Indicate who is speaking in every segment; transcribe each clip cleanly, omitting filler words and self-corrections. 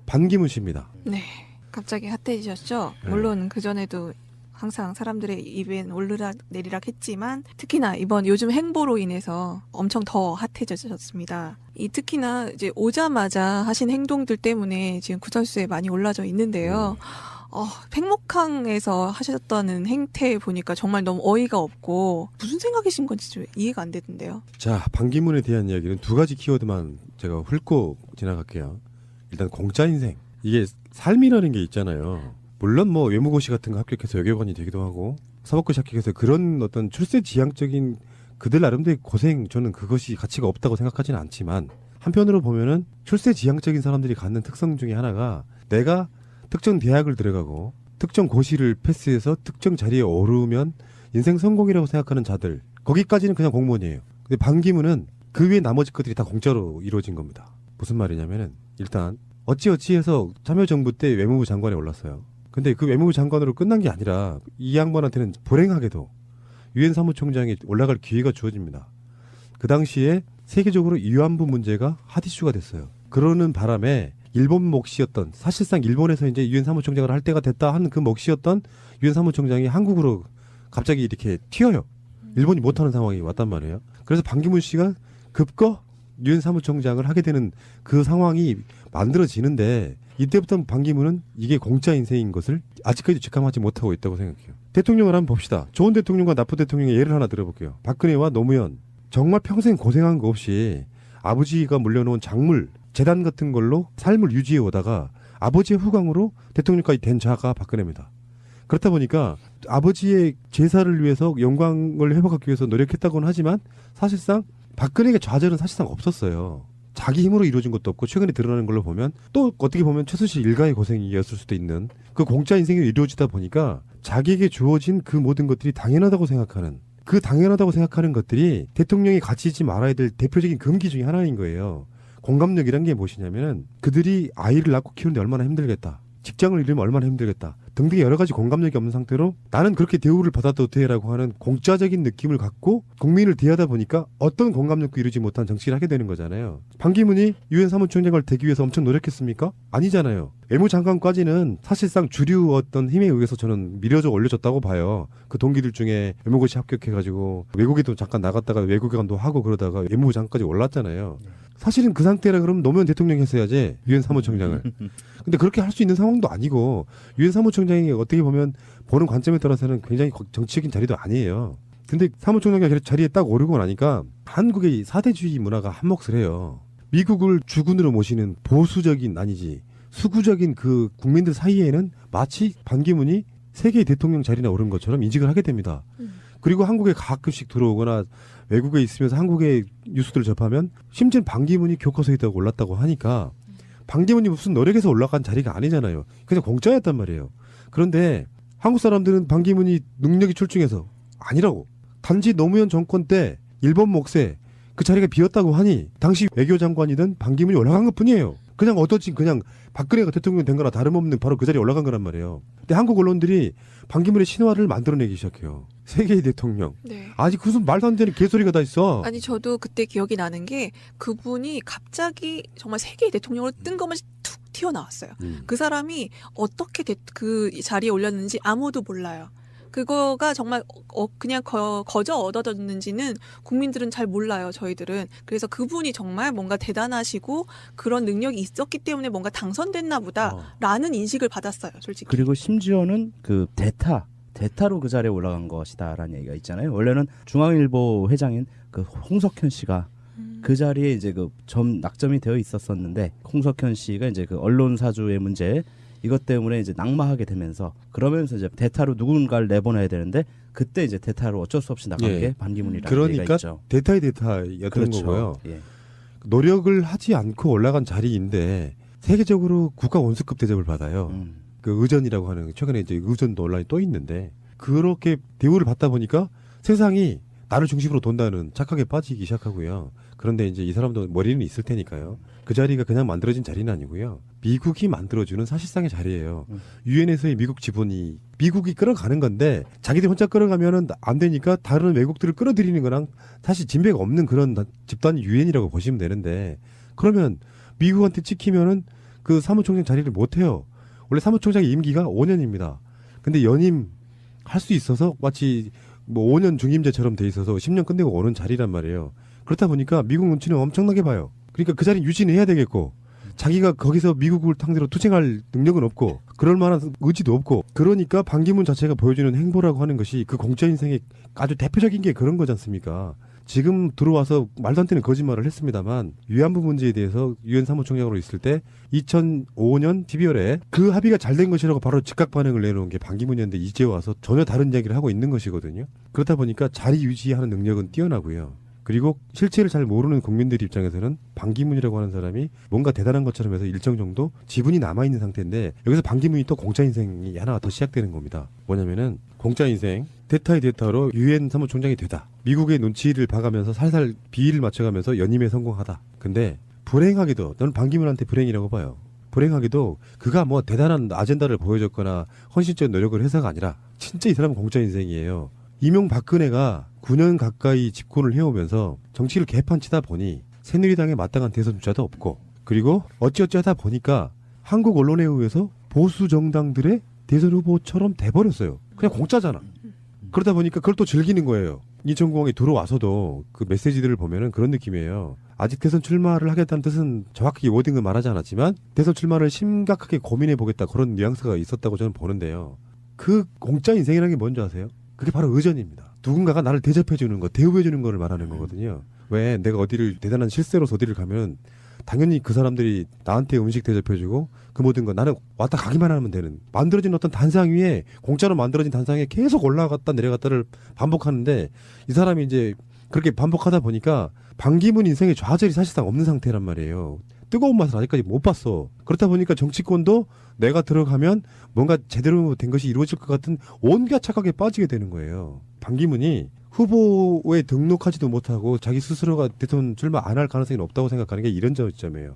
Speaker 1: 반기문 씨입니다.
Speaker 2: 네, 갑자기 핫해지셨죠. 물론 그전에도 항상 사람들의 입엔 오르락 내리락 했지만 특히나 이번 요즘 행보로 인해서 엄청 더 핫해졌습니다. 특히나 이제 오자마자 하신 행동들 때문에 지금 구설수에 많이 올라져 있는데요. 팽목항에서 하셨다는 행태 보니까 정말 너무 어이가 없고 무슨 생각이신 건지 좀 이해가 안 되던데요.
Speaker 1: 자, 반기문에 대한 이야기는 두 가지 키워드만 제가 훑고 지나갈게요. 일단 공짜 인생. 이게 삶이라는 게 있잖아요. 물론 뭐 외무고시 같은 거 합격해서 외교관이 되기도 하고 사법고시 합격해서 그런 어떤 출세지향적인 그들 나름대로의 고생, 저는 그것이 가치가 없다고 생각하지는 않지만 한편으로 보면은 출세지향적인 사람들이 갖는 특성 중에 하나가 내가 특정 대학을 들어가고 특정 고시를 패스해서 특정 자리에 오르면 인생 성공이라고 생각하는 자들, 거기까지는 그냥 공무원이에요. 근데 반기문은 그 외 나머지 것들이 다 공짜로 이루어진 겁니다. 무슨 말이냐면은 일단 어찌어찌해서 참여정부 때 외무부 장관에 올랐어요. 근데 그 외무부 장관으로 끝난 게 아니라 이 양반한테는 불행하게도 유엔 사무총장에 올라갈 기회가 주어집니다. 그 당시에 세계적으로 위안부 문제가 핫이슈가 됐어요. 그러는 바람에 일본 몫이었던, 사실상 일본에서 이제 유엔 사무총장을 할 때가 됐다 하는 그 몫이었던 유엔 사무총장이 한국으로 갑자기 이렇게 튀어요. 일본이 못하는 상황이 왔단 말이에요. 그래서 반기문 씨가 급거 유엔 사무총장을 하게 되는 그 상황이 만들어지는데 이때부터 반기문은 이게 공짜 인생인 것을 아직까지 직감하지 못하고 있다고 생각해요. 대통령을 한번 봅시다. 좋은 대통령과 나쁜 대통령의 예를 하나 들어볼게요. 박근혜와 노무현. 정말 평생 고생한 거 없이 아버지가 물려놓은 작물, 재단 같은 걸로 삶을 유지해 오다가 아버지의 후광으로 대통령까지 된 자가 박근혜입니다. 그렇다 보니까 아버지의 제사를 위해서 영광을 회복하기 위해서 노력했다고는 하지만 사실상 박근혜의 좌절은 사실상 없었어요. 자기 힘으로 이루어진 것도 없고 최근에 드러나는 걸로 보면 또 어떻게 보면 최순실 일가의 고생이었을 수도 있는 그 공짜 인생이 이루어지다 보니까 자기에게 주어진 그 모든 것들이 당연하다고 생각하는, 그 당연하다고 생각하는 것들이 대통령이 가지지 말아야 될 대표적인 금기 중에 하나인 거예요. 공감력이란 게 무엇이냐면 그들이 아이를 낳고 키우는데 얼마나 힘들겠다, 직장을 잃으면 얼마나 힘들겠다 등등의 여러 가지 공감력이 없는 상태로 나는 그렇게 대우를 받아도 돼라고 하는 공짜적인 느낌을 갖고 국민을 대하다 보니까 어떤 공감력도 이루지 못한 정치를 하게 되는 거잖아요. 반기문이 유엔 사무총장을 되기 위해서 엄청 노력했습니까? 아니잖아요. 외무장관까지는 사실상 주류 어떤 힘에 의해서 저는 밀어져 올려졌다고 봐요. 그 동기들 중에 외무고시 합격해가지고 외국에도 잠깐 나갔다가 외교관도 하고 그러다가 외무장관까지 올랐잖아요. 사실은 그 상태라 그러면 노무현 대통령이 했어야지 유엔 사무총장을. 근데 그렇게 할 수 있는 상황도 아니고 유엔 사무총장이 어떻게 보면 보는 관점에 따라서는 굉장히 정치적인 자리도 아니에요. 근데 사무총장 자리에 딱 오르고 나니까 한국의 사대주의 문화가 한몫을 해요. 미국을 주군으로 모시는 보수적인, 아니지 수구적인 그 국민들 사이에는 마치 반기문이 세계의 대통령 자리나 오른 것처럼 인식을 하게 됩니다. 그리고 한국에 가끔씩 들어오거나 외국에 있으면서 한국의 뉴스들을 접하면 심지어 반기문이 교과서에 올랐다고 하니까 반기문이 무슨 노력해서 올라간 자리가 아니잖아요. 그냥 공짜였단 말이에요. 그런데 한국 사람들은 반기문이 능력이 출중해서 아니라고. 단지 노무현 정권 때 일본 몫에 그 자리가 비었다고 하니 당시 외교장관이든 반기문이 올라간 것뿐이에요. 그냥 얻어진, 그냥 박근혜가 대통령 된 거나 다름없는 바로 그 자리에 올라간 거란 말이에요. 근데 한국 언론들이 반기문의 신화를 만들어내기 시작해요. 세계의 대통령.
Speaker 2: 네.
Speaker 1: 아직 무슨 말도 안 되는 개소리가 다 있어.
Speaker 2: 아니 저도 그때 기억이 나는 게 그분이 갑자기 정말 세계의 대통령으로 뜬금없이 툭 튀어나왔어요. 그 사람이 어떻게 그 자리에 올렸는지 아무도 몰라요. 그거가 정말 그냥 거저 얻어졌는지는 국민들은 잘 몰라요, 저희들은. 그래서 그분이 정말 뭔가 대단하시고 그런 능력이 있었기 때문에 뭔가 당선됐나 보다라는 인식을 받았어요, 솔직히.
Speaker 3: 그리고 심지어는 그 대타로 그 자리에 올라간 것이다라는 얘기가 있잖아요. 원래는 중앙일보 회장인 그 홍석현 씨가 그 자리에 이제 그 낙점이 되어 있었었는데 홍석현 씨가 이제 그 언론 사주의 문제 이것 때문에 이제 낙마하게 되면서 그러면서 이제 대타로 누군가를 내보내야 되는데 그때 이제 대타로 어쩔 수 없이 나간 게 반기문이라는 얘기가 있죠.
Speaker 1: 그러니까 대타의 대타였던
Speaker 3: 그렇죠.
Speaker 1: 거고요.
Speaker 3: 예.
Speaker 1: 노력을 하지 않고 올라간 자리인데 세계적으로 국가 원수급 대접을 받아요. 그 의전이라고 하는, 최근에 이제 의전도 온라인 또 있는데 그렇게 대우를 받다 보니까 세상이 나를 중심으로 돈다는 착각에 빠지기 시작하고요. 그런데 이제 이 사람도 머리는 있을 테니까요. 그 자리가 그냥 만들어진 자리는 아니고요. 미국이 만들어주는 사실상의 자리예요. 유엔에서의 미국 지분이 미국이 끌어가는 건데 자기들 혼자 끌어가면은 안 되니까 다른 외국들을 끌어들이는 거랑 사실 진배가 없는 그런 집단이 유엔이라고 보시면 되는데 그러면 미국한테 찍히면은 그 사무총장 자리를 못해요. 원래 사무총장의 임기가 5년입니다. 근데 연임 할 수 있어서 마치 뭐 5년 중임제처럼 돼 있어서 10년 끝내고 오는 자리란 말이에요. 그렇다 보니까 미국 눈치는 엄청나게 봐요. 그러니까 그 자리 유지는 해야 되겠고 자기가 거기서 미국을 상대로 투쟁할 능력은 없고 그럴 만한 의지도 없고 그러니까 반기문 자체가 보여주는 행보라고 하는 것이 그 공짜 인생의 아주 대표적인 게 그런 거지 않습니까? 지금 들어와서 말도 안 되는 거짓말을 했습니다만 위안부 문제에 대해서 유엔 사무총장으로 있을 때 2005년 12월에 그 합의가 잘 된 것이라고 바로 즉각 반응을 내놓은 게 반기문이었는데 이제 와서 전혀 다른 이야기를 하고 있는 것이거든요. 그렇다 보니까 자리 유지하는 능력은 뛰어나고요. 그리고 실체를 잘 모르는 국민들 입장에서는 반기문이라고 하는 사람이 뭔가 대단한 것처럼 해서 일정 정도 지분이 남아있는 상태인데 여기서 반기문이 또 공짜 인생이 하나 더 시작되는 겁니다. 뭐냐면은 공짜 인생 대타의 대타로 유엔 사무총장이 되다. 미국의 눈치를 봐가면서 살살 비위를 맞춰가면서 연임에 성공하다. 근데 불행하게도 저는 반기문한테 불행이라고 봐요. 불행하게도 그가 뭐 대단한 아젠다를 보여줬거나 헌신적인 노력을 해서가 아니라 진짜 이 사람은 공짜 인생이에요. 이명박근혜가 9년 가까이 집권을 해오면서 정치를 개판치다 보니 새누리당에 마땅한 대선 주자도 없고 그리고 어찌어찌 하다 보니까 한국 언론에 의해서 보수 정당들의 대선 후보처럼 돼버렸어요. 그냥 공짜잖아. 그러다 보니까 그걸 또 즐기는 거예요. 이천공항에 들어와서도 그 메시지들을 보면은 그런 느낌이에요. 아직 대선 출마를 하겠다는 뜻은 정확하게 워딩은 말하지 않았지만 대선 출마를 심각하게 고민해 보겠다 그런 뉘앙스가 있었다고 저는 보는데요. 그 공짜 인생이라는 게 뭔지 아세요? 그게 바로 의전입니다. 누군가가 나를 대접해주는 거, 대우해주는 거를 말하는 거거든요. 왜 내가 어디를 대단한 실세로서 어디를 가면 당연히 그 사람들이 나한테 음식 대접해주고 그 모든 거 나는 왔다 가기만 하면 되는 만들어진 어떤 단상 위에 공짜로 만들어진 단상에 계속 올라갔다 내려갔다를 반복하는데 이 사람이 이제 그렇게 반복하다 보니까 반기문 인생의 좌절이 사실상 없는 상태란 말이에요. 뜨거운 맛을 아직까지 못 봤어. 그렇다 보니까 정치권도 내가 들어가면 뭔가 제대로 된 것이 이루어질 것 같은 온갖 착각에 빠지게 되는 거예요. 반기문이 후보에 등록하지도 못하고 자기 스스로가 대선 출마 안 할 가능성이 높다고 생각하는 게 이런 점이에요.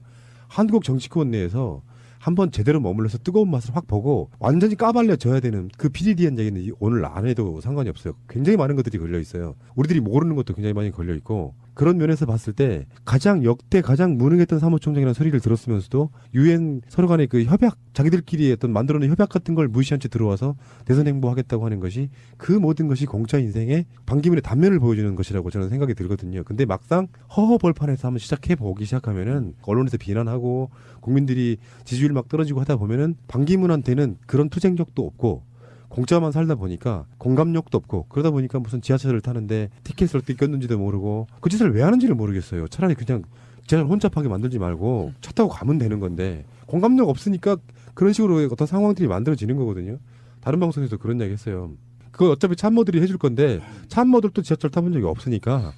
Speaker 1: 한국 정치권 내에서 한번 제대로 머물러서 뜨거운 맛을 확 보고 완전히 까발려져야 되는 그 PDD한 얘기는 오늘 안 해도 상관이 없어요. 굉장히 많은 것들이 걸려 있어요. 우리들이 모르는 것도 굉장히 많이 걸려 있고 그런 면에서 봤을 때 가장 역대 가장 무능했던 사무총장이라는 소리를 들었으면서도 유엔 서로 간의 그 협약 자기들끼리 어떤 만들어낸 협약 같은 걸 무시한 채 들어와서 대선 행보하겠다고 하는 것이 그 모든 것이 공짜 인생의 반기문의 단면을 보여주는 것이라고 저는 생각이 들거든요. 근데 막상 허허벌판에서 한번 시작해보기 시작하면은 언론에서 비난하고 국민들이 지지율 막 떨어지고 하다 보면은 반기문한테는 그런 투쟁력도 없고 공짜만 살다 보니까 공감력도 없고 그러다 보니까 무슨 지하철을 타는데 티켓을 어떻게 꼈는지도 모르고 그 짓을 왜 하는지를 모르겠어요. 차라리 그냥 지하철 혼잡하게 만들지 말고 차 타고 가면 되는 건데 공감력 없으니까 그런 식으로 어떤 상황들이 만들어지는 거거든요. 다른 방송에서 그런 이야기 했어요. 그거 어차피 참모들이 해줄 건데 참모들도 지하철 타본 적이 없으니까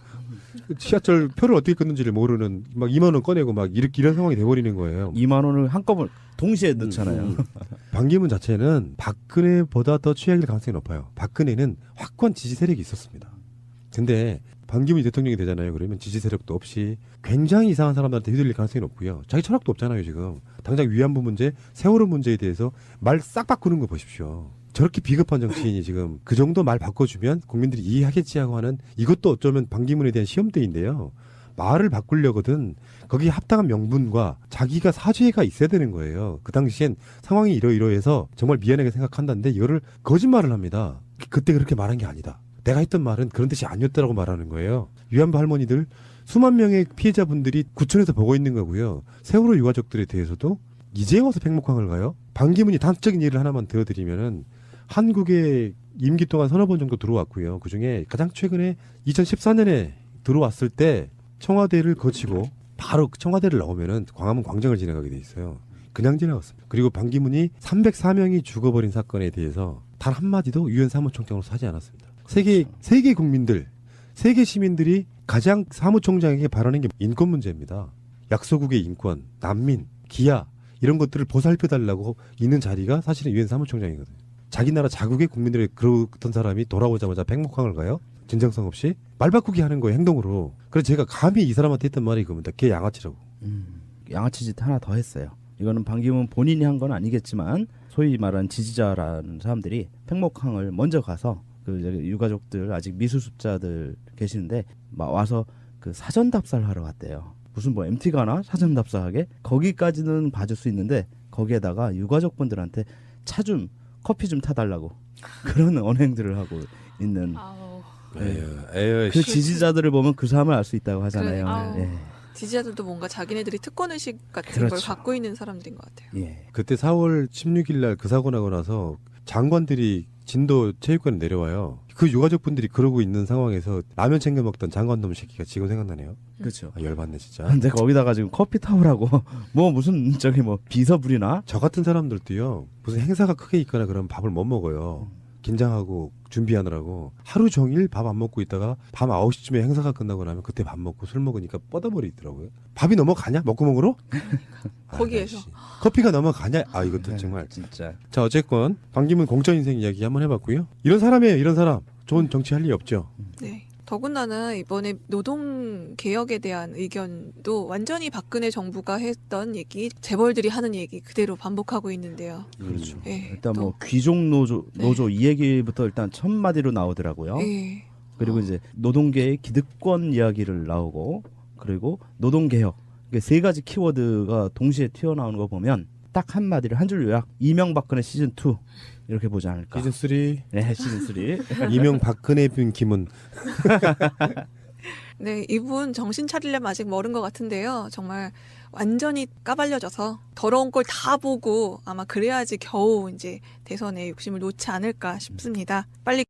Speaker 1: 지하철 표를 어떻게 끊는지를 모르는 막 2만 원 꺼내고 막 이런 상황이 돼버리는 거예요.
Speaker 3: 2만 원을 한꺼번에 동시에 넣잖아요.
Speaker 1: 반기문 자체는 박근혜보다 더 최악일 가능성이 높아요. 박근혜는 확고한 지지 세력이 있었습니다. 근데 반기문이 대통령이 되잖아요. 그러면 지지 세력도 없이 굉장히 이상한 사람들한테 휘둘릴 가능성이 높고요. 자기 철학도 없잖아요. 지금 당장 위안부 문제, 세월호 문제에 대해서 말 싹 바꾸는 거 보십시오. 저렇게 비겁한 정치인이 지금 그 정도 말 바꿔주면 국민들이 이해하겠지 하고 하는 이것도 어쩌면 반기문에 대한 시험대인데요. 말을 바꾸려거든 거기에 합당한 명분과 자기가 사죄가 있어야 되는 거예요. 그 당시엔 상황이 이러이러해서 정말 미안하게 생각한다는데 이거를 거짓말을 합니다. 그때 그렇게 말한 게 아니다. 내가 했던 말은 그런 뜻이 아니었다라고 말하는 거예요. 위안부 할머니들 수만 명의 피해자분들이 구천에서 보고 있는 거고요. 세월호 유가족들에 대해서도 이제 와서 팽목항을 가요? 반기문이 단적인 예를 하나만 들어드리면은 한국에 임기 동안 서너 번 정도 들어왔고요. 그중에 가장 최근에 2014년에 들어왔을 때 청와대를 거치고 바로 청와대를 나오면은 광화문 광장을 지나가게 돼 있어요. 그냥 지나갔습니다. 그리고 반기문이 304명이 죽어버린 사건에 대해서 단 한마디도 유엔 사무총장으로서 하지 않았습니다. 세계 국민들, 세계 시민들이 가장 사무총장에게 바라는 게 인권 문제입니다. 약소국의 인권, 난민, 기아 이런 것들을 보살펴달라고 있는 자리가 사실은 유엔 사무총장이거든요. 자기 나라 자국의 국민들의 그렇던 사람이 돌아오자마자 팽목항을 가요? 진정성 없이? 말 바꾸기 하는 거예요, 행동으로. 그래서 제가 감히 이 사람한테 했던 말이 그겁니다. 걔 양아치라고.
Speaker 3: 양아치 짓 하나 더 했어요. 이거는 반기문 본인이 한 건 아니겠지만 소위 말하는 지지자라는 사람들이 팽목항을 먼저 가서 그 유가족들 아직 미수습자들 계시는데 막 와서 그 사전 답사를 하러 갔대요. 무슨 뭐 MT가나 사정답사하게 거기까지는 봐줄 수 있는데 거기에다가 유가족분들한테 차 좀 커피 좀 타달라고 그런 언행들을 하고 있는
Speaker 2: 아우.
Speaker 1: 에휴,
Speaker 3: 그 지지자들을 보면 그 삶을 알 수 있다고 하잖아요.
Speaker 2: 아우.
Speaker 3: 예.
Speaker 2: 지지자들도 뭔가 자기네들이 특권의식 같은 걸
Speaker 3: 그렇죠.
Speaker 2: 갖고 있는 사람들인 것 같아요.
Speaker 3: 예.
Speaker 1: 그때 4월 16일 날 그 사고 나고 나서 장관들이 진도 체육관에 내려와요. 그 유가족분들이 그러고 있는 상황에서 라면 챙겨 먹던 장관놈 새끼가 지금 생각나네요.
Speaker 3: 그렇죠.
Speaker 1: 아, 열받네 진짜.
Speaker 3: 근데 거기다가 지금 커피 타오라고 뭐 무슨 저기 뭐 비서 부리나?
Speaker 1: 저 같은 사람들도요. 무슨 행사가 크게 있거나 그러면 밥을 못 먹어요. 긴장하고 준비하느라고 하루 종일 밥 안 먹고 있다가 밤 9시쯤에 행사가 끝나고 나면 그때 밥 먹고 술 먹으니까 뻗어버리더라고요. 밥이 넘어가냐? 먹고 먹으러?
Speaker 2: 거기에서.
Speaker 1: 씨. 커피가 넘어가냐? 아 이것도 정말.
Speaker 3: 진짜.
Speaker 1: 자 어쨌건 반기문 공짜인생 이야기 한번 해봤고요. 이런 사람이에요. 이런 사람. 좋은 정치할 리 없죠.
Speaker 2: 네. 더군다나 이번에 노동 개혁에 대한 의견도 완전히 박근혜 정부가 했던 얘기, 재벌들이 하는 얘기 그대로 반복하고 있는데요.
Speaker 3: 그렇죠.
Speaker 2: 예,
Speaker 3: 일단
Speaker 2: 또-
Speaker 3: 뭐 귀족 노조
Speaker 2: 네.
Speaker 3: 이 얘기부터 일단 첫 마디로 나오더라고요.
Speaker 2: 예.
Speaker 3: 그리고 이제 노동계의 기득권 이야기를 나오고 그리고 노동개혁 이게 세 가지 키워드가 동시에 튀어나오는 거 보면 딱 한 마디를 한 줄 요약 이명박근혜 시즌 2 이렇게 보지 않을까.
Speaker 1: 시즌 3
Speaker 3: 네, 시즌 3.
Speaker 1: 이명박근혜 분 김은
Speaker 2: 네, 이분 정신 차리려면 아직 멀은 것 같은데요. 정말 완전히 까발려져서 더러운 걸 다 보고 아마 그래야지 겨우 이제 대선에 욕심을 놓지 않을까 싶습니다. 빨리